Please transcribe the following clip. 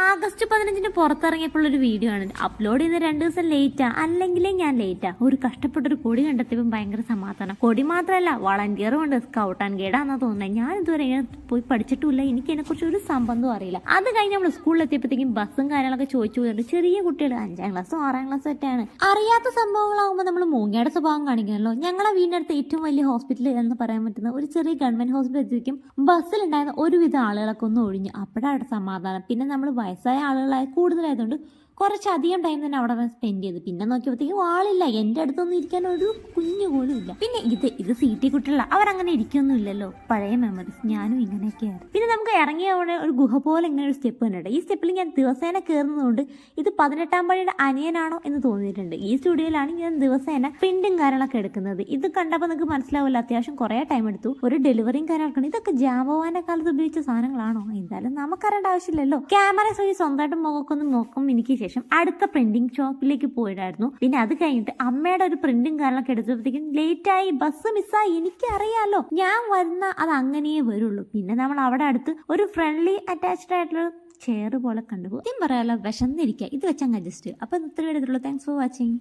August 15 പുറത്തിറങ്ങിയപ്പോൾ ഒരു video ആണ് upload ചെയ്യുന്ന 2 ദിവസം ലേറ്റാ, അല്ലെങ്കിലേ ഞാൻ ലേറ്റാ. ഒരു കഷ്ടപ്പെട്ടൊരു കൊടി കണ്ടെത്തിയപ്പോൾ ഭയങ്കര സമാധാനം. കൊടി മാത്രമല്ല, വളണ്ടിയറും ഉണ്ട്. സ്കൗട്ട് ആൻഡ് ഗൈഡാന്നാ തോന്നുന്നത്. ഞാൻ ഇതുവരെ പോയി പഠിച്ചിട്ടില്ല, എനിക്ക് അതിനെ കുറിച്ച് ഒരു സംബന്ധവും അറിയില്ല. അത് കഴിഞ്ഞ് നമ്മൾ സ്കൂളിൽ എത്തിയപ്പോഴത്തേക്കും ബസ്സും കാര്യങ്ങളൊക്കെ ചോദിച്ചു പോയിട്ടുണ്ട്. ചെറിയ കുട്ടികൾ 5ാം ക്ലാസ്സും 6ാം ക്ലാസ്സും ഒക്കെയാണ്. അറിയാത്ത സംഭവങ്ങളാകുമ്പോൾ നമ്മൾ മൂങ്ങയുടെ സ്വഭാവം കാണിക്കണല്ലോ. ഞങ്ങളെ വീടിനടുത്ത് ഏറ്റവും വലിയ ഹോസ്പിറ്റൽ എന്ന് പറയാൻ പറ്റുന്ന ഒരു ചെറിയ ഗവൺമെന്റ് ഹോസ്പിറ്റൽ എത്തിക്കും ബസ്സിലുണ്ടായിരുന്ന ഒരുവിധ ആളുകളൊക്കെ ഒന്ന് ഒഴിഞ്ഞു. അപ്പോഴവിടെ സമാധാനം. പിന്നെ നമ്മൾ വയസ്സായ ആളുകളായി കൂടുതലായതുകൊണ്ട് കുറച്ചധികം ടൈം തന്നെ അവിടെ സ്പെൻഡ് ചെയ്തു. പിന്നെ നോക്കിയപ്പോഴത്തേക്കും ആളില്ല, എൻ്റെ അടുത്തൊന്നും ഇരിക്കാൻ ഒരു കുഞ്ഞു പോലും ഇല്ല. പിന്നെ ഇത് സീറ്റി കുട്ടികള, അവരങ്ങനെ ഇരിക്കൊന്നും ഇല്ലല്ലോ. പഴയ മെമ്മറീസ്. ഞാനും ഇങ്ങനെയൊക്കെയായിരുന്നു. പിന്നെ നമുക്ക് ഇറങ്ങിയ അവിടെ ഒരു ഗുഹ പോലെ ഇങ്ങനെ ഒരു സ്റ്റെപ്പ് കണ്ടിട്ട്, ഈ സ്റ്റെപ്പിൽ ഞാൻ ദിവസേന കയറുന്നതുകൊണ്ട് ഇത് 18ാം പടിയുടെ അനിയനാണോ എന്ന് തോന്നിയിട്ടുണ്ട്. ഈ സ്റ്റുഡിയോയിലാണ് ഞാൻ ദിവസേന പ്രിന്റും കാര്യങ്ങളൊക്കെ എടുക്കുന്നത്. ഇത് കണ്ടപ്പോൾ നിങ്ങൾക്ക് മനസ്സിലാവില്ല, അത്യാവശ്യം കുറേ ടൈം എടുത്തു. ഒരു ഡെലിവറിയും കാര്യങ്ങളൊക്കെ. ഇതൊക്കെ ജാമ്പവാന്റെ കാലത്ത് ഉപയോഗിച്ച സാധനങ്ങളാണോ? എന്തായാലും നമുക്കറിയേണ്ട ആവശ്യമില്ലല്ലോ. ക്യാമറ സോയി സ്വന്തമായിട്ട് മുഖക്കൊന്ന് നോക്കും. എനിക്ക് ശേഷം അടുത്ത പ്രിന്റിംഗ് ഷോപ്പിലേക്ക് പോയിട്ടായിരുന്നു. പിന്നെ അത് കഴിഞ്ഞിട്ട് അമ്മയുടെ ഒരു പ്രിന്റും കാര്യങ്ങളൊക്കെ എടുത്തപ്പോഴത്തേക്കും ലേറ്റായി, ബസ് മിസ്സായി. എനിക്കറിയാലോ, ഞാൻ വരുന്ന അത് അങ്ങനെയേ വരുള്ളൂ. പിന്നെ നമ്മൾ അവിടെ അടുത്ത് ഒരു ഫ്രണ്ട്ലി അറ്റാച്ച്ഡ് ആയിട്ടുള്ള ചെയർ പോലെ കണ്ടുപോകും. പറയാലോ, വിശന്നിരിക്കുക. ഇത് വെച്ചങ്ങ് അഡ്ജസ്റ്റ്. അപ്പൊ ഇത്ര എടുത്തുള്ളൂ. Thanks for watching.